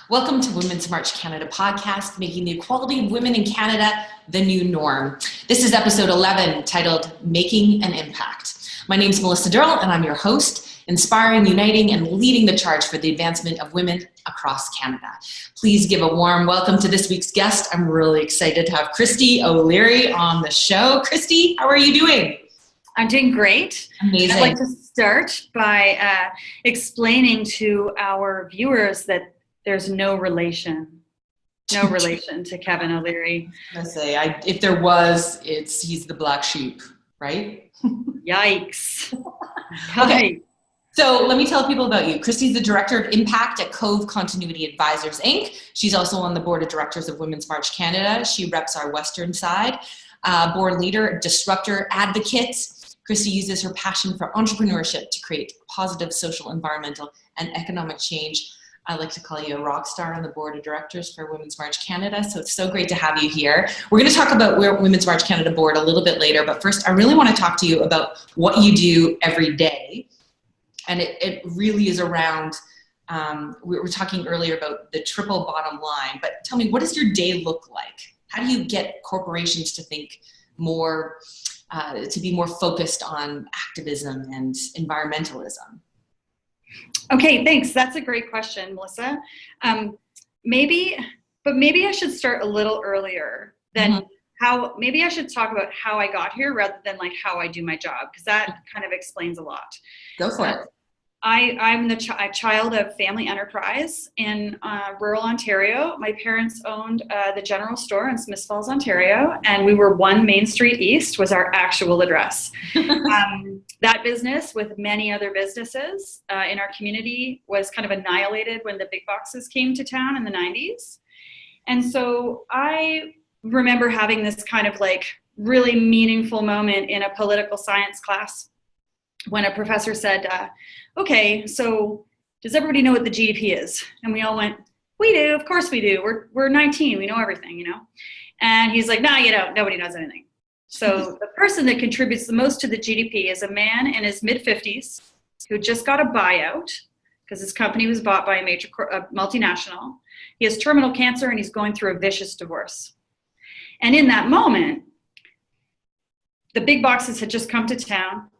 Welcome to Women's March Canada podcast, making the equality of women in Canada the new norm. This is episode 11, titled Making an Impact. My name is Melissa Durrell, and I'm your host, inspiring, uniting, and leading the charge for the advancement of women across Canada. Please give a warm welcome to this week's guest. I'm really excited to have Kristy O'Leary on the show. Kristy, how are you doing? I'm doing great. Amazing. I'd like to start by explaining to our viewers that there's no relation to Kevin O'Leary. I say, if there was, he's the black sheep, right? Yikes. Okay. So let me tell people about you. Kristy's the Director of Impact at Cove Continuity Advisors Inc. She's also on the Board of Directors of Women's March Canada. She reps our Western side. Board leader, disruptor, advocate. Kristy uses her passion for entrepreneurship to create positive social, environmental, and economic change. I like to call you a rock star on the Board of Directors for Women's March Canada, so it's so great to have you here. We're going to talk about Women's March Canada Board a little bit later, but first I really want to talk to you about what you do every day. And it really is around, we were talking earlier about the triple bottom line, but tell me, what does your day look like? How do you get corporations to think more, to be more focused on activism and environmentalism? Okay, thanks. That's a great question, Melissa. Maybe I should start a little earlier than maybe I should talk about how I got here rather than like how I do my job, because that kind of explains a lot. Go for it. I'm a child of family enterprise in rural Ontario. My parents owned the general store in Smith Falls, Ontario, and we were 1 Main Street East was our actual address. That business, with many other businesses in our community, was kind of annihilated when the big boxes came to town in the 90s. And so I remember having this kind of like really meaningful moment in a political science class when a professor said, okay, so does everybody know what the GDP is? And we all went, we do, of course we do. We're 19, we know everything, you know? And he's like, no, you don't, nobody knows anything. So the person that contributes the most to the GDP is a man in his mid-50s who just got a buyout because his company was bought by a major multinational. He has terminal cancer and he's going through a vicious divorce. And in that moment, the big boxes had just come to town.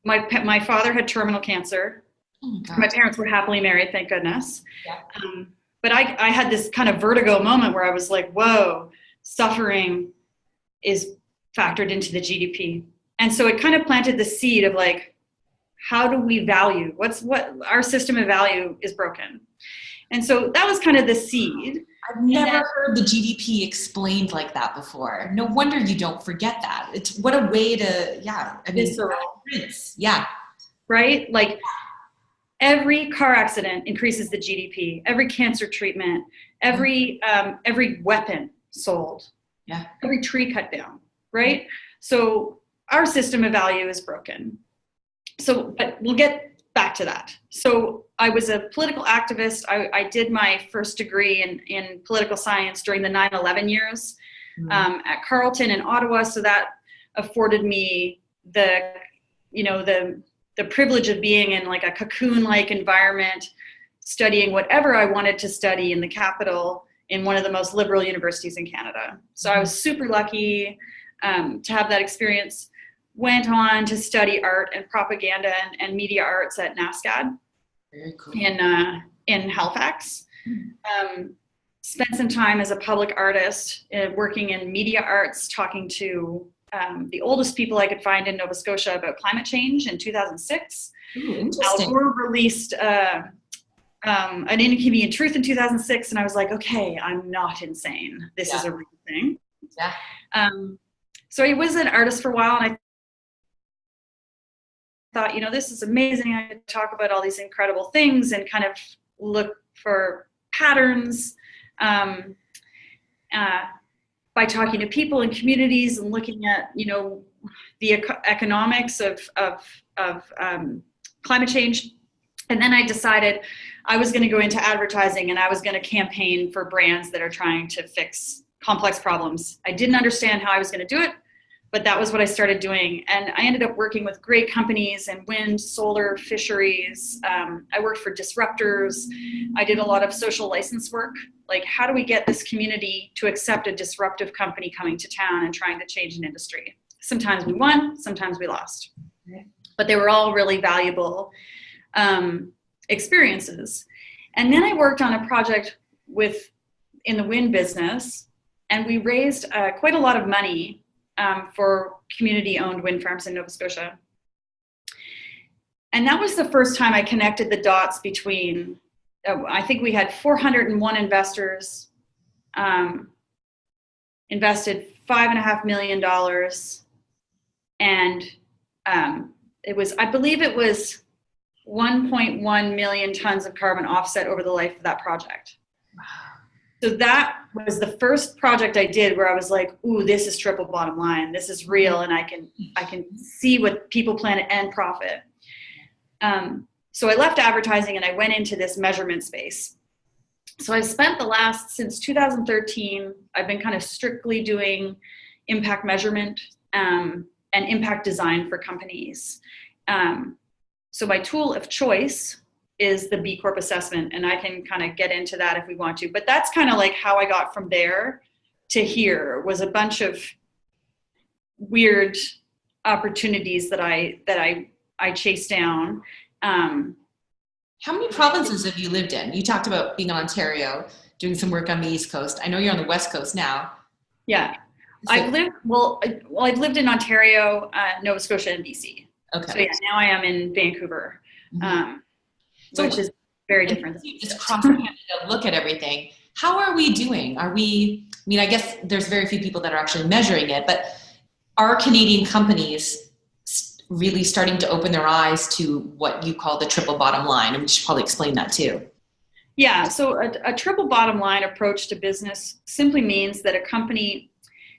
My father had terminal cancer. Oh my parents were happily married, thank goodness. Yeah. But I had this kind of vertigo moment where I was like, whoa, suffering is factored into the GDP. And so it kind of planted the seed of like, how do we value? What our system of value is broken. And so that was kind of the seed. I've never heard the GDP explained like that before. No wonder you don't forget that. It's what a way to, visceral. Yeah. Right? Like every car accident increases the GDP, every cancer treatment, every weapon sold, every tree cut down, right? So our system of value is broken. So, but we'll get back to that. So I was a political activist. I did my first degree in political science during the 9/11 years at Carleton in Ottawa. So that afforded me the privilege of being in like a cocoon-like environment, studying whatever I wanted to study in the capital in one of the most liberal universities in Canada. So I was super lucky to have that experience. Went on to study art and propaganda and media arts at NASCAD. Very cool. In Halifax. Spent some time as a public artist working in media arts, talking to the oldest people I could find in Nova Scotia about climate change in 2006. Ooh, interesting. Al Gore released An Inconvenient Truth in 2006, and I was like, okay, I'm not insane. This is a real thing. Yeah. So I was an artist for a while, and I thought, this is amazing. I could talk about all these incredible things and kind of look for patterns by talking to people in communities and looking at, the economics of climate change. And then I decided I was going to go into advertising and I was going to campaign for brands that are trying to fix complex problems. I didn't understand how I was going to do it. but that was what I started doing. And I ended up working with great companies in wind, solar, fisheries. I worked for disruptors. I did a lot of social license work. Like, how do we get this community to accept a disruptive company coming to town and trying to change an industry? Sometimes we won, sometimes we lost. But they were all really valuable experiences. And then I worked on a project in the wind business, and we raised quite a lot of money for community-owned wind farms in Nova Scotia. And that was the first time I connected the dots between, I think we had 401 investors, invested $5.5 million, and I believe it was 1.1 million tons of carbon offset over the life of that project. Wow. So that was the first project I did where I was like, ooh, this is triple bottom line. This is real, and I can see what people, planet, and profit. So I left advertising and I went into this measurement space. So I've spent since 2013, I've been kind of strictly doing impact measurement and impact design for companies. So my tool of choice is the B Corp assessment, and I can kind of get into that if we want to. But that's kind of like how I got from there to here, was a bunch of weird opportunities that I chased down. How many provinces have you lived in? You talked about being in Ontario, doing some work on the East Coast. I know you're on the West Coast now. Yeah, I've lived in Ontario, Nova Scotia, and BC. Okay. So yeah, now I am in Vancouver, which is very different. Just cross Canada, look at everything. How are we doing? I guess there's very few people that are actually measuring it, but are Canadian companies really starting to open their eyes to what you call the triple bottom line? And we should probably explain that too. Yeah, so a triple bottom line approach to business simply means that a company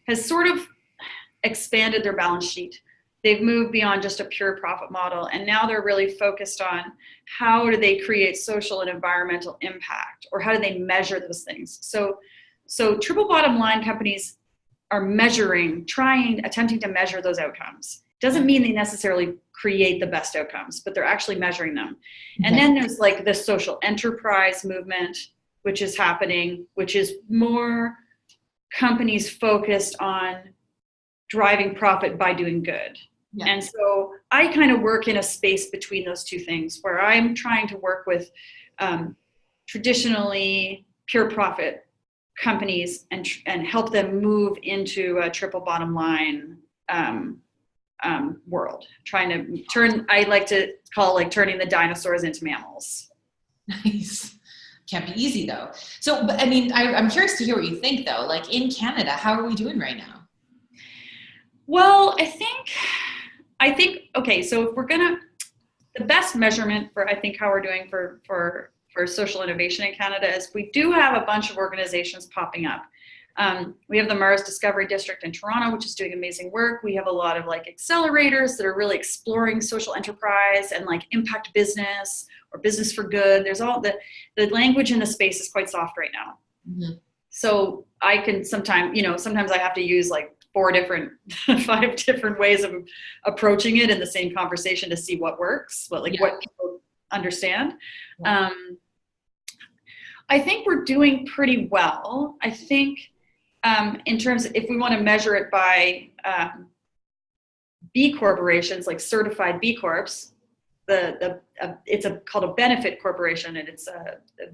has sort of expanded their balance sheet. They've moved beyond just a pure profit model, and now they're really focused on how do they create social and environmental impact, or how do they measure those things. So triple bottom line companies are attempting to measure those outcomes. Doesn't mean they necessarily create the best outcomes, but they're actually measuring them. Okay. And then there's like the social enterprise movement, which is happening, which is more companies focused on driving profit by doing good. Yeah. And so I kind of work in a space between those two things, where I'm trying to work with traditionally pure profit companies and help them move into a triple bottom line world, trying to I like to call turning the dinosaurs into mammals. Nice. Can't be easy though. So, I'm curious to hear what you think though. Like in Canada, how are we doing right now? Well, I think, okay, so if the best measurement for, I think, how we're doing for social innovation in Canada is we do have a bunch of organizations popping up. We have the Mars Discovery District in Toronto, which is doing amazing work. We have a lot of accelerators that are really exploring social enterprise and impact business or business for good. There's all the language in the space is quite soft right now. Mm-hmm. So I can sometimes I have to use 5 different ways of approaching it in the same conversation to see what works, what people understand. Yeah. I think we're doing pretty well. I think in terms of, if we want to measure it by B corporations, like certified B Corps, it's called a benefit corporation, and it's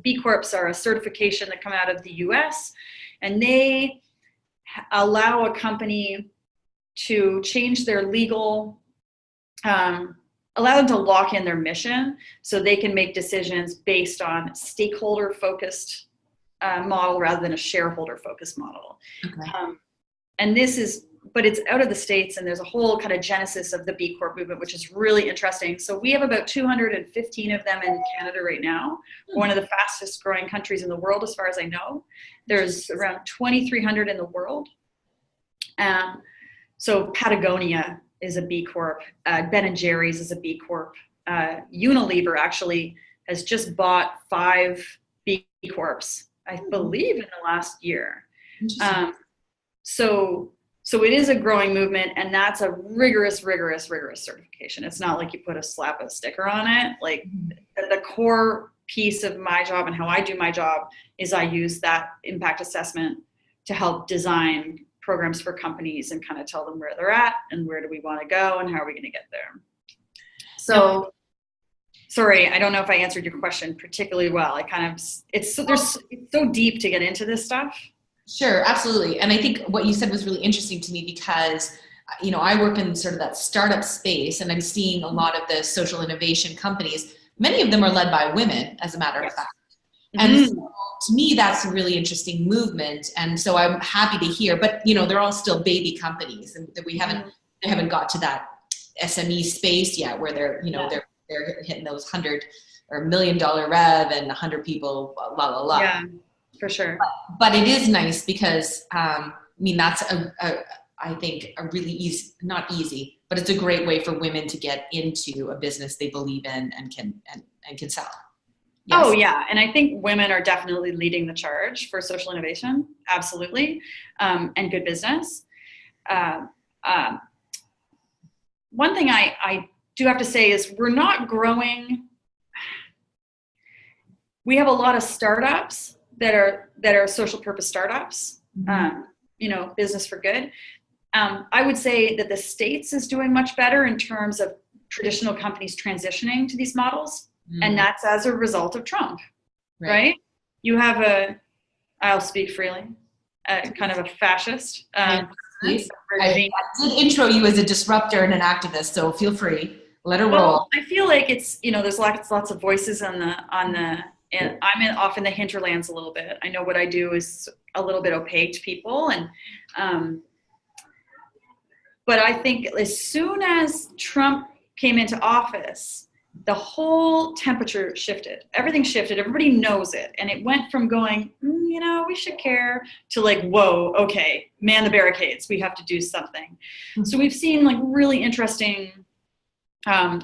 B Corps are a certification that come out of the US, and they allow a company to change their legal, allow them to lock in their mission so they can make decisions based on stakeholder focused model rather than a shareholder focused model. Okay. But it's out of the States, and there's a whole kind of genesis of the B Corp movement, which is really interesting. So we have about 215 of them in Canada right now, one of the fastest growing countries in the world, as far as I know. There's around 2,300 in the world. So Patagonia is a B Corp. Ben & Jerry's is a B Corp. Unilever actually has just bought 5 B Corps, I believe, in the last year. So it is a growing movement, and that's a rigorous certification. It's not like you put slap a sticker on it. Like the core piece of my job and how I do my job is I use that impact assessment to help design programs for companies and kind of tell them where they're at and where do we want to go and how are we going to get there. So sorry, I don't know if I answered your question particularly well. It's so deep to get into this stuff. Sure, absolutely. And I think what you said was really interesting to me because, you know, I work in sort of that startup space, and I'm seeing a lot of the social innovation companies. Many of them are led by women, as a matter of fact. And so, to me, that's a really interesting movement. And so I'm happy to hear, but, you know, they're all still baby companies, and they haven't got to that SME space yet where they're, you know, they're hitting those $100 or $1 million rev and 100 people, la, la, la. Yeah. For sure. But it is nice because, I mean, that's I think a really easy, not easy, but it's a great way for women to get into a business they believe in and can sell. Yes. Oh yeah. And I think women are definitely leading the charge for social innovation. Absolutely. And good business. One thing I do have to say is we're not growing. We have a lot of startups that are social purpose startups, you know, business for good. I would say that the States is doing much better in terms of traditional companies transitioning to these models. And that's as a result of Trump, right? You have I'll speak freely, kind of a fascist. I did intro you as a disruptor and an activist, so feel free, let her roll. Well, I feel like it's, you know, there's lots of voices on the and I'm off in the hinterlands a little bit. I know what I do is a little bit opaque to people. But I think as soon as Trump came into office, the whole temperature shifted. Everything shifted. Everybody knows it. And it went from going, you know, we should care to like, whoa, okay, man the barricades. We have to do something. So we've seen like really interesting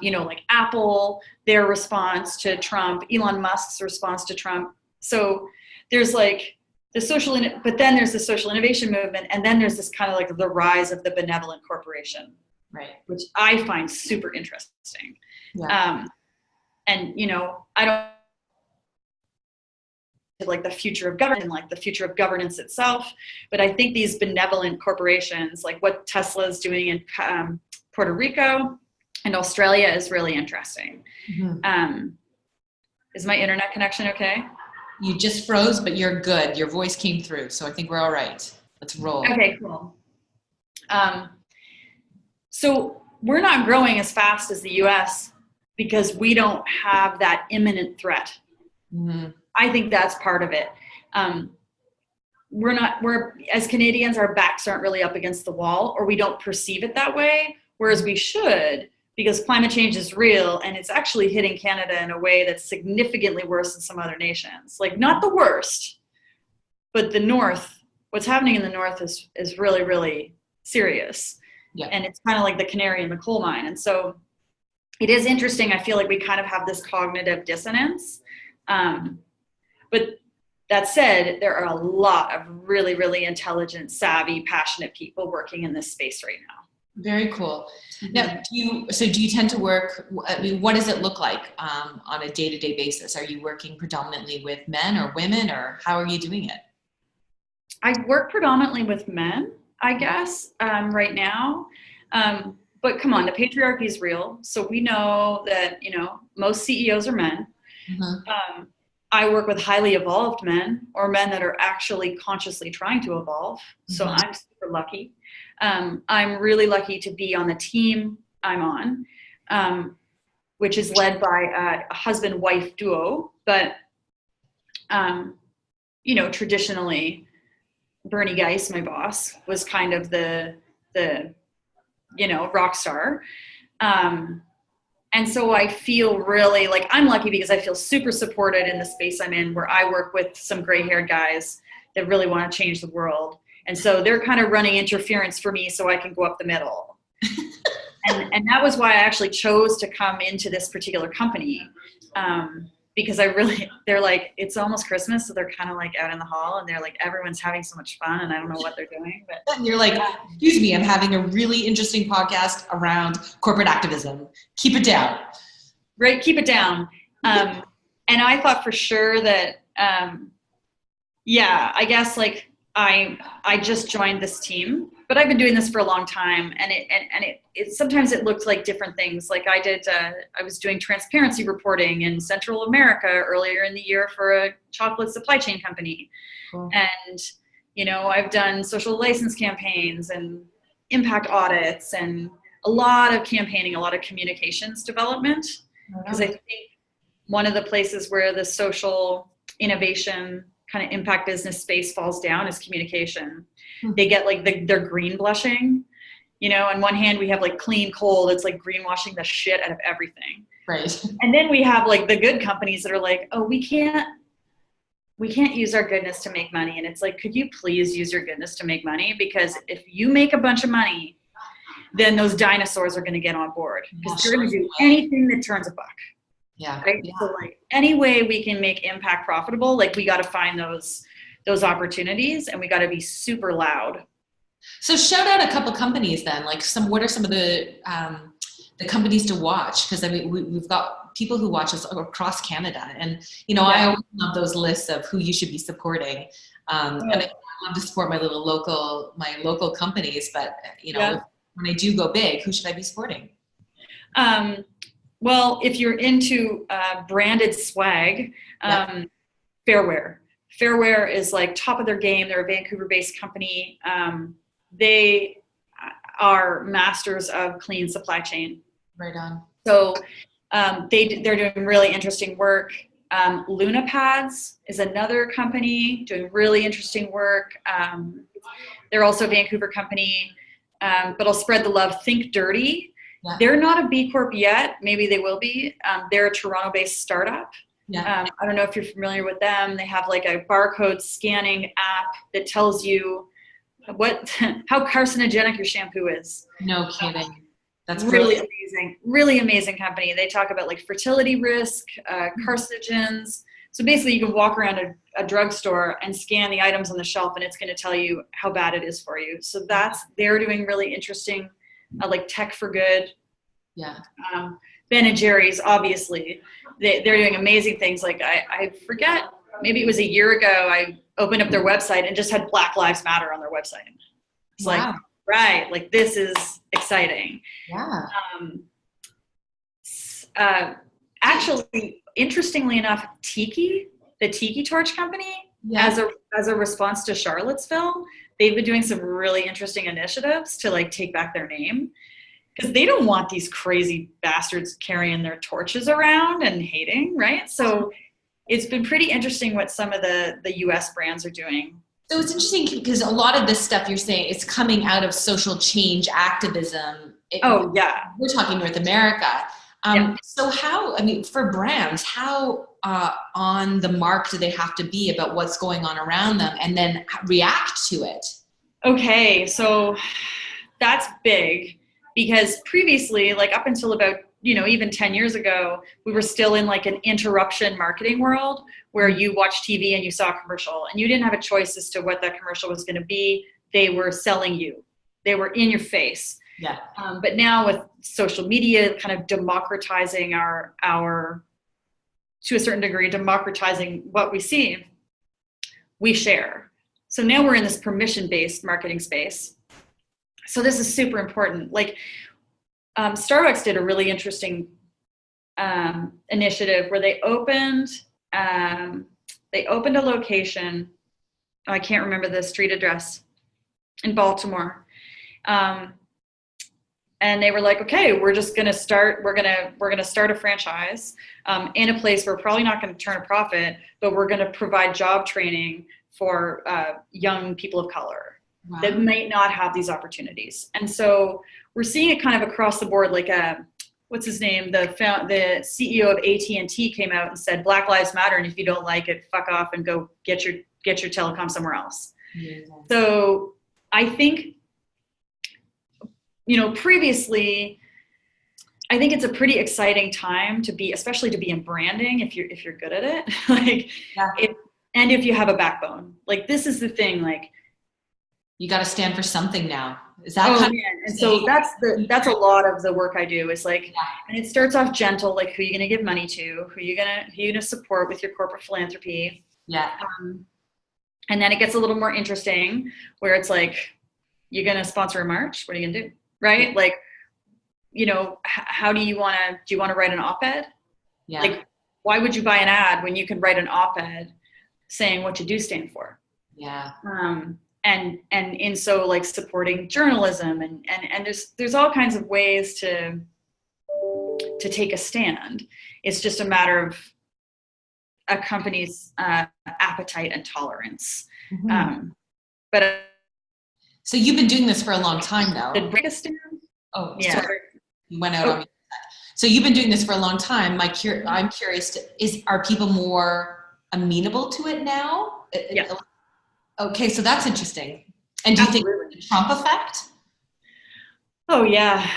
you know, like Apple, their response to Trump, Elon Musk's response to Trump. So there's like but then there's the social innovation movement, and then there's this kind of like the rise of the benevolent corporation, right? Which I find super interesting. Yeah. And you know, I don't like the future of government, like the future of governance itself, but I think these benevolent corporations, like what Tesla is doing in Puerto Rico and Australia, is really interesting. Is my internet connection okay? You just froze, but you're good. Your voice came through, so I think we're all right. Let's roll. Okay, cool. So we're not growing as fast as the US because we don't have that imminent threat. I think that's part of it. We're as Canadians, our backs aren't really up against the wall, or we don't perceive it that way, whereas we should, because climate change is real and it's actually hitting Canada in a way that's significantly worse than some other nations. Like not the worst, but the North, what's happening in the North is really, really serious. Yeah. And it's kind of like the canary in the coal mine. And so it is interesting. I feel like we kind of have this cognitive dissonance. But that said, there are a lot of really, really intelligent, savvy, passionate people working in this space right now. Very cool. Now, do you tend to work, I mean, what does it look like on a day-to-day basis? Are you working predominantly with men or women, or how are you doing it? I work predominantly with men, I guess, right now. But come on, the patriarchy is real. So we know that, you know, most CEOs are men. I work with highly evolved men, or men that are actually consciously trying to evolve. So I'm super lucky. I'm really lucky to be on the team I'm on, which is led by a husband-wife duo. But, you know, traditionally, Bernie Geis, my boss, was kind of the you know, rock star. And so I feel really like I'm lucky because I feel super supported in the space I'm in, where I work with some gray-haired guys that really want to change the world. And so they're kind of running interference for me so I can go up the middle. and that was why I actually chose to come into this particular company. because they're like, it's almost Christmas, so they're kind of like out in the hall, and they're like, everyone's having so much fun, and I don't know what they're doing. But and you're like, excuse me, I'm having a really interesting podcast around corporate activism. Keep it down. Right, keep it down. And I thought for sure that, I guess like I just joined this team, but I've been doing this for a long time, and it sometimes it looked like different things. Like I was doing transparency reporting in Central America earlier in the year for a chocolate supply chain company. Cool. And, I've done social license campaigns and impact audits and a lot of campaigning, a lot of communications development. Because I think one of the places where the social innovation kind of impact business space falls down is communication. They get like they're green blushing, on one hand we have like clean coal that's like greenwashing the shit out of everything. Right. And then we have like the good companies that are like, oh, we can't use our goodness to make money. And it's like, could you please use your goodness to make money? Because if you make a bunch of money, then those dinosaurs are going to get on board, because you're going to do anything that turns a buck. Yeah. Right. Yeah. So like any way we can make impact profitable, like we got to find those opportunities, and we got to be super loud. So shout out a couple companies then, like what are some of the companies to watch? Because I mean, we've got people who watch us across Canada, and I always love those lists of who you should be supporting. And I love to support my local companies, but when I do go big, who should I be supporting? Well, if you're into branded swag, Fairwear. Fairwear is like top of their game. They're a Vancouver-based company. They are masters of clean supply chain. Right on. So they're doing really interesting work. Luna Pads is another company doing really interesting work. They're also a Vancouver company. But I'll spread the love. Think Dirty. Yeah. They're not a B Corp yet. Maybe they will be. They're a Toronto-based startup. Yeah. I don't know if you're familiar with them. They have like a barcode scanning app that tells you how carcinogenic your shampoo is. No kidding. That's really amazing. Really amazing company. They talk about like fertility risk, carcinogens. So basically you can walk around a drugstore and scan the items on the shelf, and it's going to tell you how bad it is for you. So they're doing really interesting, like tech for good. Yeah. Ben & Jerry's, obviously, they're doing amazing things. Like I forget, maybe it was a year ago, I opened up their website and just had Black Lives Matter on their website. It's like, right, like this is exciting. Yeah. Actually, interestingly enough, the Tiki Torch company, as a response to Charlottesville, they've been doing some really interesting initiatives to like take back their name, because they don't want these crazy bastards carrying their torches around and hating, right? So it's been pretty interesting what some of the US brands are doing. So it's interesting because a lot of this stuff you're saying is coming out of social change activism. We're talking North America. So for brands, how on the mark do they have to be about what's going on around them and then react to it? Okay, so that's big, because previously, like up until about, even 10 years ago, we were still in like an interruption marketing world where you watched TV and you saw a commercial and you didn't have a choice as to what that commercial was going to be. They were selling you. They were in your face. Yeah. But now with social media kind of democratizing our to a certain degree, democratizing what we see, we share. So now we're in this permission-based marketing space. So this is super important. Like Starbucks did a really interesting initiative where they opened a location. I can't remember the street address in Baltimore. And they were like, okay, we're going to start a franchise in a place where we're probably not going to turn a profit, but we're going to provide job training for young people of color that might not have these opportunities. And so we're seeing it kind of across the board. Like, what's his name? The CEO of AT&T came out and said, Black Lives Matter, and if you don't like it, fuck off and go get your telecom somewhere else. Yeah. So I think, previously, I think it's a pretty exciting time to be, especially to be in branding if you're good at it. Like, and if you have a backbone. Like, this is the thing, like, you got to stand for something now. Is that kind of and so that's a lot of the work I do is like, and it starts off gentle, like who are you going to give money to, who you going to support with your corporate philanthropy. And then it gets a little more interesting where it's like, you're going to sponsor a march? What are you going to do? Right? Like, you know, how do you want to write an op-ed? Like, why would you buy an ad when you can write an op-ed saying what you do stand for? And so like supporting journalism and there's all kinds of ways to take a stand. It's just a matter of a company's appetite and tolerance. But so you've been doing this for a long time though. Did break a stand? Oh, yeah. Sorry. You went out on me. So you've been doing this for a long time. I'm curious, are people more amenable to it now? Yeah. Okay, so that's interesting. And do you think it's the Trump effect? Oh, yeah.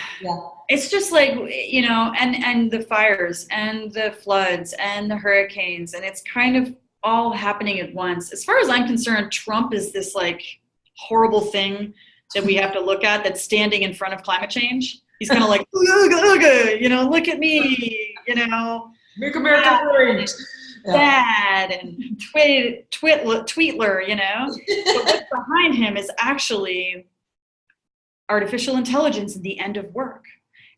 It's just like, you know, and the fires and the floods and the hurricanes, and it's kind of all happening at once. As far as I'm concerned, Trump is this like horrible thing that we have to look at that's standing in front of climate change. He's kind of like, you know, look at me, you know. Make America great. Bad and tweetler, you know. But what's behind him is actually artificial intelligence and the end of work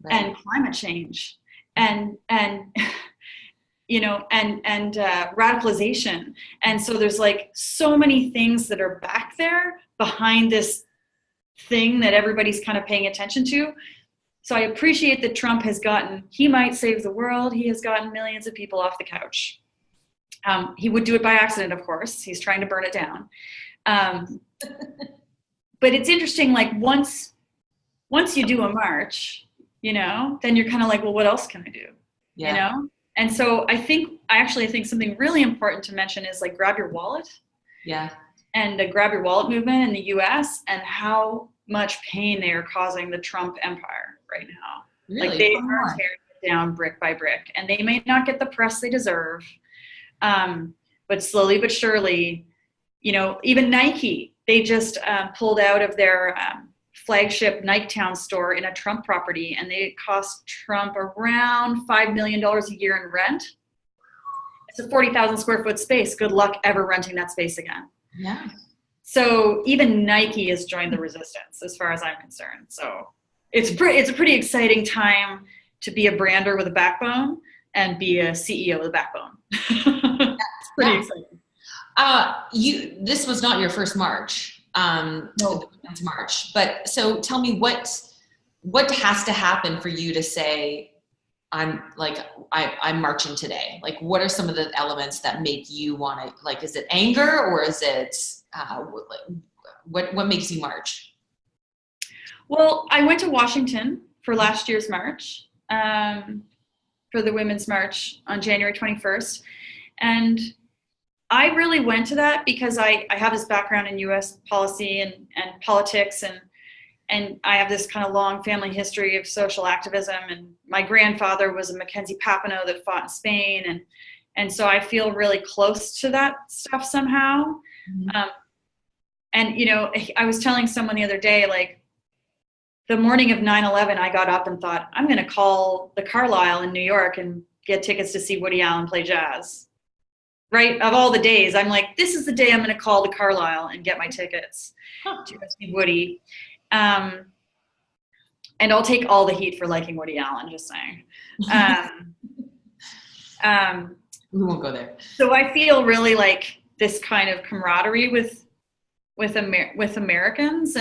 and climate change and you know, and radicalization. And so there's like so many things that are back there behind this thing that everybody's kind of paying attention to. So I appreciate that Trump he might save the world. He has gotten millions of people off the couch. He would do it by accident, of course. He's trying to burn it down. But it's interesting, like once you do a march, you know, then you're kind of like, well, what else can I do? You know? And so I actually think something really important to mention is like grab your wallet. And the grab your wallet movement in the US and how much pain they are causing the Trump empire right now. Really? Like they are tearing it down brick by brick, and they may not get the press they deserve. But slowly but surely, you know, even Nike, they just pulled out of their flagship Niketown store in a Trump property, and they cost Trump around $5 million a year in rent. It's a 40,000 square foot space. Good luck ever renting that space again. So even Nike has joined the resistance as far as I'm concerned. So it's a pretty exciting time to be a brander with a backbone and be a CEO with a backbone. It's pretty exciting. This was not your first march, no. The Women's March. But so tell me what has to happen for you to say, I'm marching today? Like, what are some of the elements that make you want to, like, is it anger or is it, what makes you march? Well, I went to Washington for last year's march, for the Women's March on January 21st. And I really went to that because I have this background in U.S. policy and politics, and I have this kind of long family history of social activism. And my grandfather was a Mackenzie Papineau that fought in Spain. And so I feel really close to that stuff somehow. And, you know, I was telling someone the other day, like, the morning of 9/11, I got up and thought, I'm going to call the Carlisle in New York and get tickets to see Woody Allen play jazz. Right? Of all the days, I'm like, this is the day I'm going to call the Carlisle and get my tickets to go see Woody. And I'll take all the heat for liking Woody Allen, just saying. We won't go there. So I feel really like this kind of camaraderie with Americans.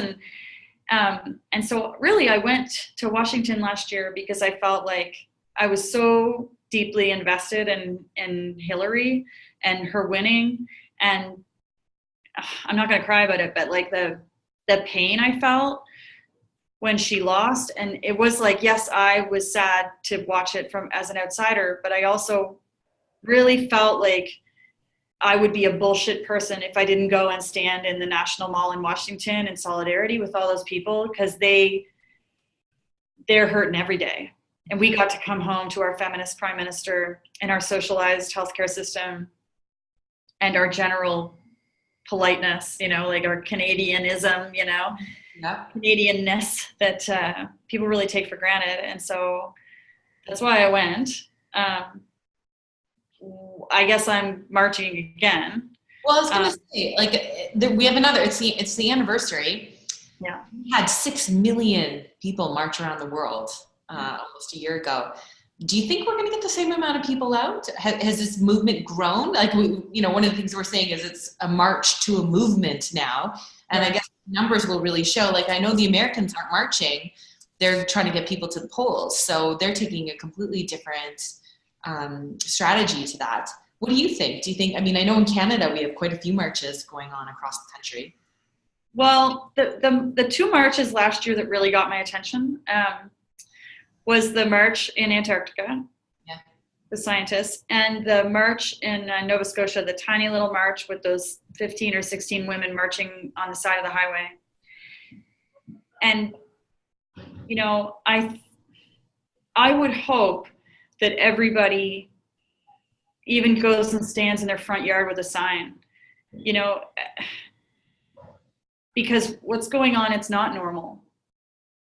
And so really I went to Washington last year because I felt like I was so deeply invested in Hillary and her winning. And I'm not going to cry about it, but like the pain I felt when she lost. And it was like, yes, I was sad to watch it as an outsider, but I also really felt like I would be a bullshit person if I didn't go and stand in the National Mall in Washington in solidarity with all those people, because they're hurting every day. And we got to come home to our feminist prime minister and our socialized healthcare system and our general politeness, like our Canadianism, Canadianness that people really take for granted. And so that's why I went. I guess I'm marching again. Well, I was going to say, we have another, it's the anniversary. Yeah. We had 6 million people march around the world almost a year ago. Do you think we're going to get the same amount of people out? Has this movement grown? Like, one of the things we're saying is it's a march to a movement now. And I guess numbers will really show. Like, I know the Americans aren't marching. They're trying to get people to the polls. So they're taking a completely different strategy to that. What do you think? I know in Canada we have quite a few marches going on across the country. Well, the 2 marches last year that really got my attention was the march in Antarctica, the scientists, and the march in Nova Scotia, the tiny little march with those 15 or 16 women marching on the side of the highway. And, I would hope that everybody even goes and stands in their front yard with a sign, because what's going on, it's not normal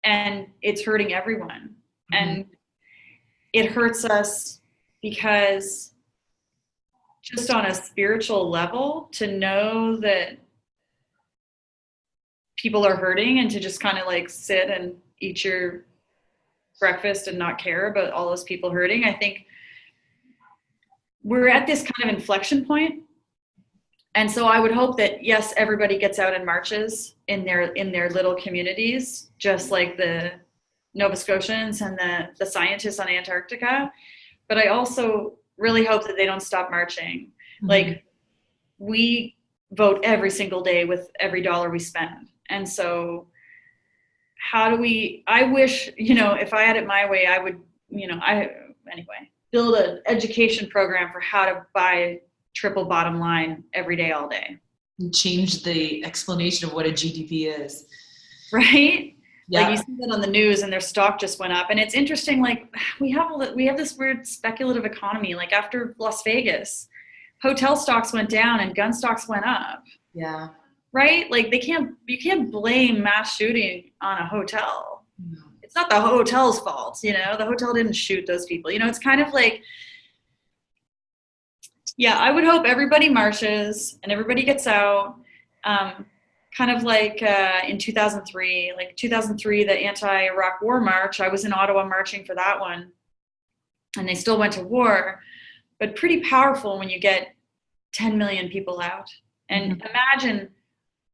and it's hurting everyone. And it hurts us because just on a spiritual level, to know that people are hurting and to just kind of like sit and eat your breakfast and not care about all those people hurting. I think we're at this kind of inflection point. And so I would hope that, yes, everybody gets out and marches in their little communities, just like the Nova Scotians and the scientists on Antarctica. But I also really hope that they don't stop marching. Like, we vote every single day with every dollar we spend. And so I wish, if I had it my way, I would, build an education program for how to buy triple bottom line every day, all day. And change the explanation of what a GDP is. Right? Yeah. Like, you see that on the news and their stock just went up. And it's interesting, like, we have this weird speculative economy. Like, after Las Vegas, hotel stocks went down and gun stocks went up. Yeah. Right? Like, you can't blame mass shooting on a hotel. No. It's not the hotel's fault, the hotel didn't shoot those people. It's kind of like, I would hope everybody marches and everybody gets out. Kind of like in 2003, the anti-Iraq war march. I was in Ottawa marching for that one, and they still went to war, but pretty powerful when you get 10 million people out. And imagine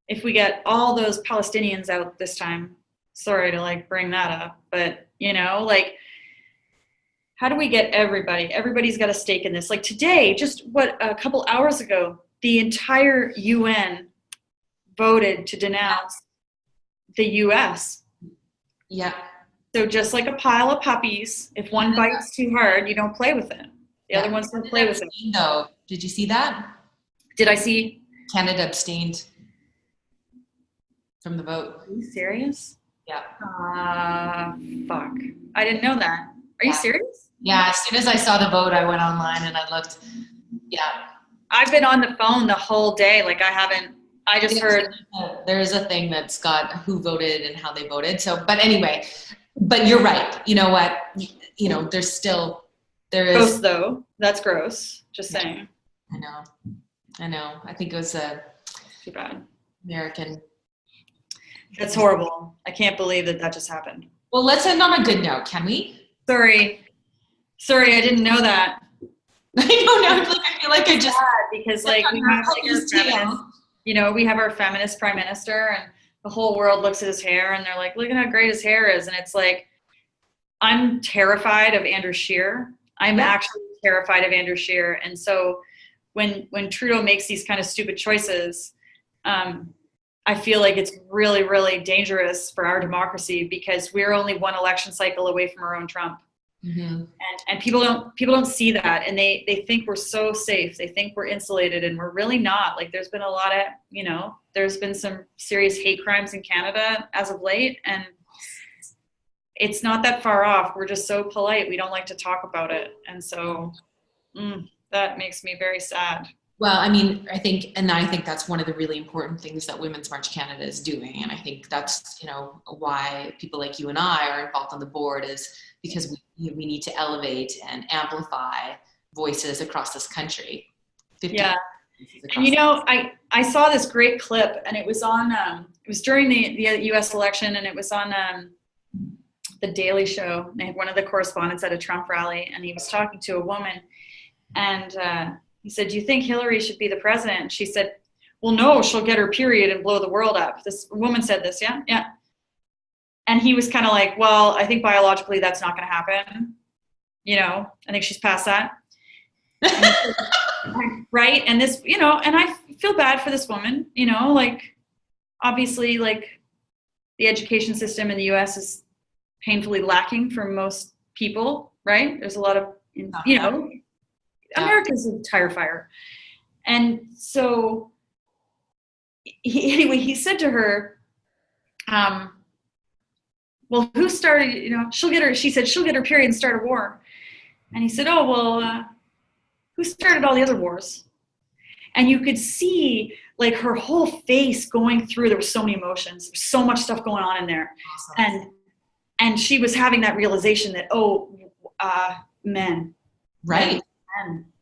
if we get all those Palestinians out this time. Sorry to bring that up, but how do we get everybody? Everybody's got a stake in this. Like today, just a couple hours ago, the entire UN voted to denounce the US. Yeah. So just like a pile of puppies, if one bites too hard, you don't play with it. The other ones don't play with it. No. Did you see that? Did I see? Canada abstained from the vote. Are you serious? Yeah. Fuck. I didn't know that. Are you serious? Yeah. As soon as I saw the vote, I went online and I looked. Yeah. I've been on the phone the whole day. I just heard. There is a thing that's got who voted and how they voted. So, but anyway, but you're right. You know what? There is. Gross though. That's gross. Just saying. I know. I think it was too bad. American. That's horrible. I can't believe that just happened. Well, let's end on a good note, can we? Sorry, I didn't know that. I know now. I feel like I just because we have our feminist prime minister, and the whole world looks at his hair, and they're like, "Look at how great his hair is," and it's like, I'm terrified of Andrew Scheer. I'm actually terrified of Andrew Scheer, and so when Trudeau makes these kind of stupid choices, I feel like it's really, really dangerous for our democracy because we're only one election cycle away from our own Trump. Mm-hmm. And people don't see that, and they think we're so safe. They think we're insulated, and we're really not. Like, there's been a lot of, there's been some serious hate crimes in Canada as of late, and it's not that far off. We're just so polite. We don't like to talk about it. And so that makes me very sad. Well, I mean, I think that's one of the really important things that Women's March Canada is doing. And I think that's, you know, why people like you and I are involved on the board, is because we need to elevate and amplify voices across this country. Yeah. And you know, I saw this great clip, and it was on, it was during the US election, and it was on the Daily Show. They had one of the correspondents at a Trump rally, and he was talking to a woman, and he said, "Do you think Hillary should be the president?" And she said, "Well, no, she'll get her period and blow the world up." This woman said this, yeah. And he was kind of like, "Well, I think biologically that's not going to happen. You know, I think she's past that." Right? And this, you know, and I feel bad for this woman, you know, like, obviously, like, the education system in the US is painfully lacking for most people, right? There's a lot of, you know, America's a tire fire. And so he said to her, well, who started, you know, she said she'll get her period and start a war. And he said, oh, well, who started all the other wars? And you could see, like, her whole face going through. There was so many emotions. There was so much stuff going on in there. Awesome. And she was having that realization that, men. Right.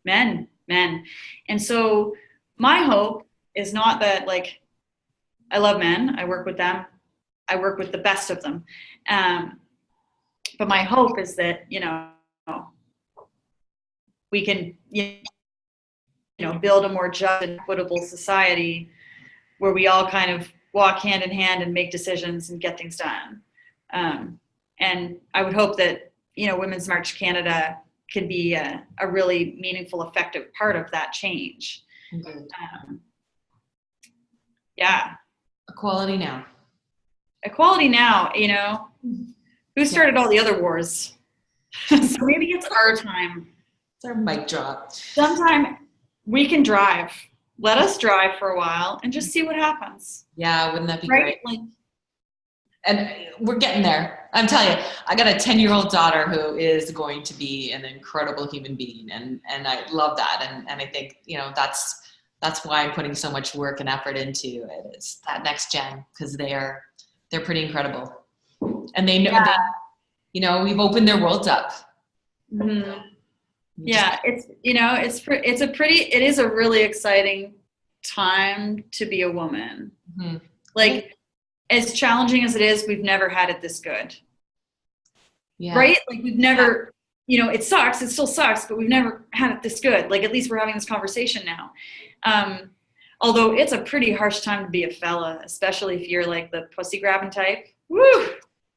Men. And so my hope is not that, like, I love men. I work with them. I work with the best of them. But my hope is that, you know, we can, you know, build a more just and equitable society where we all kind of walk hand in hand and make decisions and get things done. And I would hope that, you know, Women's March Canada could be a really meaningful, effective part of that change. Mm-hmm. Yeah. Equality now, you know. Who started all the other wars? So maybe it's our time. It's our mic drop. Sometime we can drive. Let us drive for a while and just see what happens. Yeah, wouldn't that be great? Like, and we're getting there. I'm telling you, I got a 10-year-old daughter who is going to be an incredible human being, and I love that. And I think, you know, that's why I'm putting so much work and effort into it, is that next gen, because they're pretty incredible, and they know that, you know, we've opened their worlds up. Mm-hmm. Yeah, it's, you know, it is a really exciting time to be a woman. Mm-hmm. Like, as challenging as it is, we've never had it this good. Yeah. Right? Like, we've never, you know, it sucks, it still sucks, but we've never had it this good. Like, at least we're having this conversation now. Although it's a pretty harsh time to be a fella, especially if you're like the pussy grabbing type. Woo!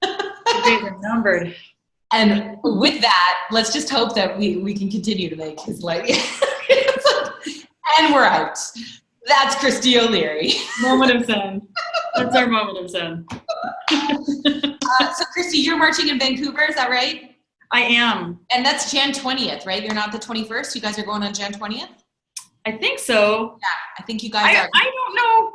The days are numbered. And with that, let's just hope that we can continue to make his life. And we're out. That's Kristy O'Leary. Moment of Zen. That's our moment of Zen. So Kristy, you're marching in Vancouver, is that right? I am. And that's Jan 20th, right? You're not the 21st? You guys are going on Jan 20th? I think so. Yeah, I think you guys are. I don't know.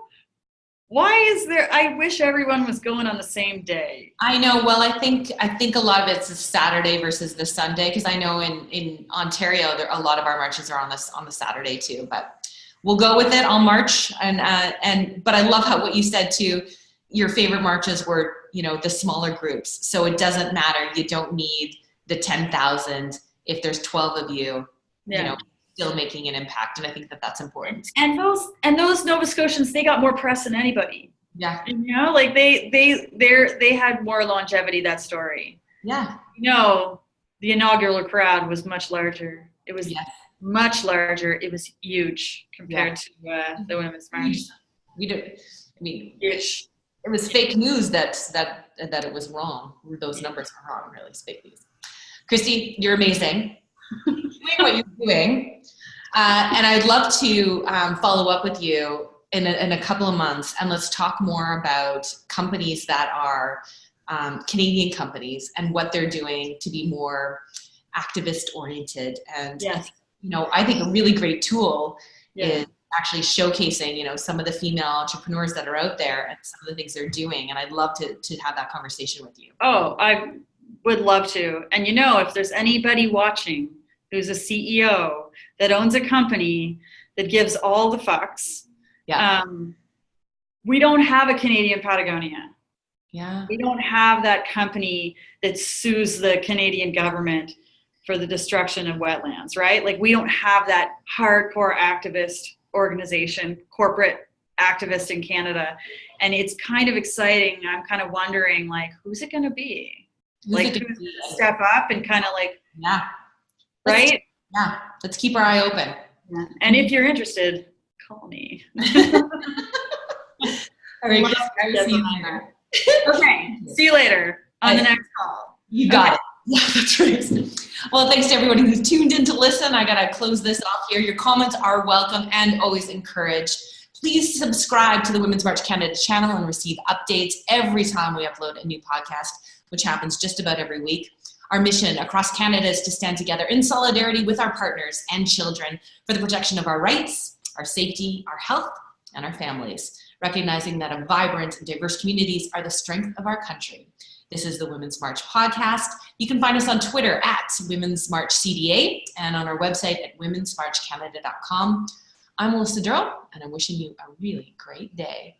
Why is there? I wish everyone was going on the same day. I know. Well, I think a lot of it's the Saturday versus the Sunday, because I know in Ontario a lot of our marches are on the Saturday too. But we'll go with it. I'll march, but I love what you said too. Your favorite marches were, you know, the smaller groups. So it doesn't matter. You don't need the 10,000 if there's 12 of you. Yeah. You know, still making an impact, and I think that's important. And those Nova Scotians, they got more press than anybody. Yeah. You know, like they had more longevity, that story. Yeah. You know, the inaugural crowd was much larger. It was much larger. It was huge compared to the Women's March. It was fake news that it was wrong. Those numbers are wrong, really. It's fake news. Kristy, you're amazing. Doing what you're doing, and I'd love to follow up with you in a couple of months, and let's talk more about companies that are Canadian companies and what they're doing to be more activist oriented. And you know, I think a really great tool is actually showcasing, you know, some of the female entrepreneurs that are out there and some of the things they're doing. And I'd love to have that conversation with you. Oh, Would love to. And if there's anybody watching who's a CEO that owns a company that gives all the fucks, we don't have a Canadian Patagonia. Yeah. We don't have that company that sues the Canadian government for the destruction of wetlands, right? Like, we don't have that hardcore activist organization, corporate activist in Canada. And it's kind of exciting. I'm kind of wondering, like, who's it going to be? Who's going to step up and kind of like, right? Let's keep our eye open. Yeah. And if you're interested, call me. All right. See you later. Okay. See you later on the next call. You got it. Yeah, that's right. Well, thanks to everybody who's tuned in to listen. I got to close this off here. Your comments are welcome and always encouraged. Please subscribe to the Women's March Canada channel and receive updates every time we upload a new podcast, which happens just about every week. Our mission across Canada is to stand together in solidarity with our partners and children for the protection of our rights, our safety, our health, and our families, recognizing that a vibrant and diverse communities are the strength of our country. This is the Women's March podcast. You can find us on Twitter at Women's March CDA and on our website at womensmarchcanada.com. I'm Melissa Durrell, and I'm wishing you a really great day.